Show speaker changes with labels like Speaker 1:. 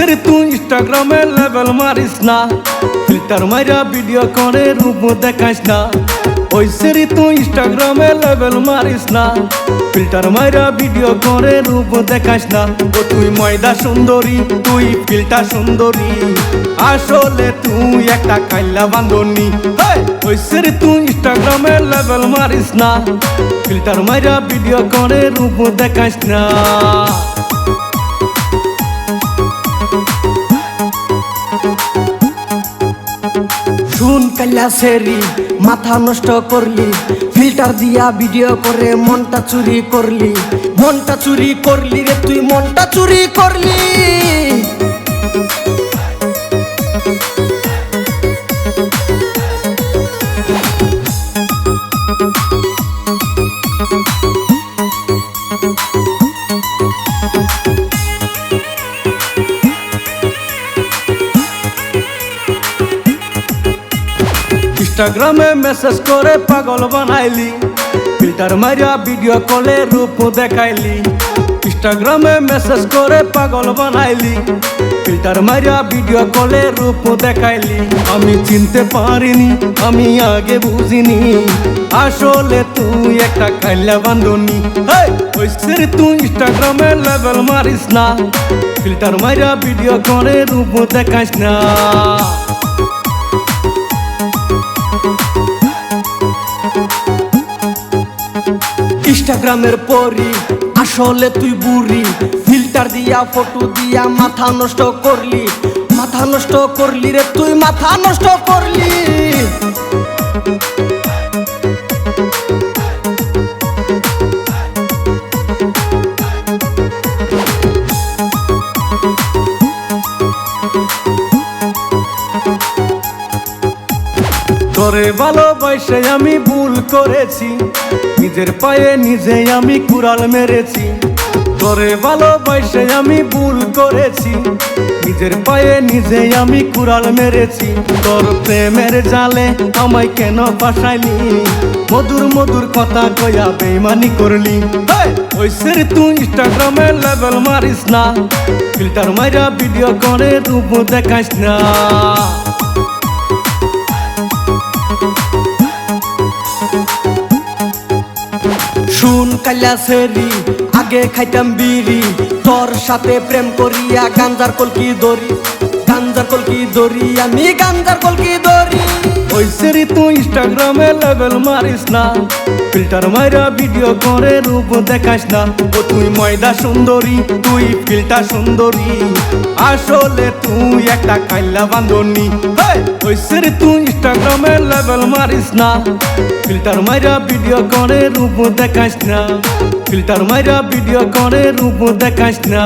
Speaker 1: ওইসের তুই ইনস্টাগ্রামে লেভেল মারিস না, ফিল্টার মাইরা ভিডিও করে রূপ দেখাইস না। ওইসের তুই ইনস্টাগ্রামে লেভেল মারিস না, ফিল্টার মাইরা ভিডিও করে রূপ দেখাইস না। ও তুই ময়দা সুন্দরী, তুই ফিল্টার সুন্দরী, আসলে তুই একটা কাইলা বান্ধনী। ওইসের তুই ইনস্টাগ্রামে লেভেল মারিস না, ফিল্টার মাইরা ভিডিও করে রূপ দেখাইস না।
Speaker 2: শুন কাল্লা সেরি মাথা নষ্ট করলি, ফিল্টার দিয়া ভিডিও করে মনটা চুরি করলি। মনটা চুরি করলি রে তুই, মনটা চুরি করলি।
Speaker 1: ইনস্টাগ্রামে মেসেজ করে পাগল বানাইলি, ফিল্টার মারিয়া ভিডিও কলে রূপ দেখাইলি। ইনস্টাগ্রামে মেসেজ করে পাগল বানাইলি, ফিল্টার মারিয়া ভিডিও কলে রূপ দেখাইলি। আমি চিনতে পারিনি, আমি আগে বুঝিনি, আসলে তুই একটা কাইলা বান্ধনী। ওইসের তুই ইনস্টাগ্রামে লেভেল মারিস না, ফিল্টার মারিয়া ভিডিও করে রূপ দেখাইস না।
Speaker 2: ইনস্টাগ্রামের পরি আসলে তুই বুড়ি, ফিল্টার দিয়া ফটো দিয়া মাথা নষ্ট করলি। মাথা নষ্ট করলি রে তুই, মাথা নষ্ট করলি।
Speaker 1: তোরে ভালোবাসে আমি ভুল করেছি, নিজের পায়ে নিজে আমি কুড়াল মেরেছি। তোরে ভালোবাসে আমি ভুল করেছি, নিজের পায়ে নিজে আমি কুড়াল মেরেছি। তোর প্রেমের জালে আমায় কেন ফাঁসাইলি, মধুর মধুর কথা কয়া বেইমানি করলি। ওইসের তুই ইনস্টাগ্রামে লেভেল মারিস না, ফিল্টার মাইরা ভিডিও করে রূপ দেখাইস না।
Speaker 2: শুন কাল্লা সেরি আগে খাইতাম বিড়ি, তোর সাথে প্রেম করিয়া গাঞ্জার কলকি দড়ি। গাঞ্জার কলকি দড়ি, আমি গাঞ্জার কলকি দড়ি।
Speaker 1: ওইসের তুই ইনস্টাগ্রামে লেভেল মারিস না, ফিল্টার মাইরা ভিডিও করে রূপ দেখাইস না। ও তুই ময়দা সুন্দরী, তুই ফিল্টার সুন্দরী, আসলে তুই একটা কাইলা বান্ধনী। ওইসের তুই ইনস্টাগ্রামে লেভেল মারিস না, ফিল্টার মাইরা ভিডিও করে রূপ দেখাইস না। ফিল্টার মাইরা ভিডিও করে রূপ দেখাইস না।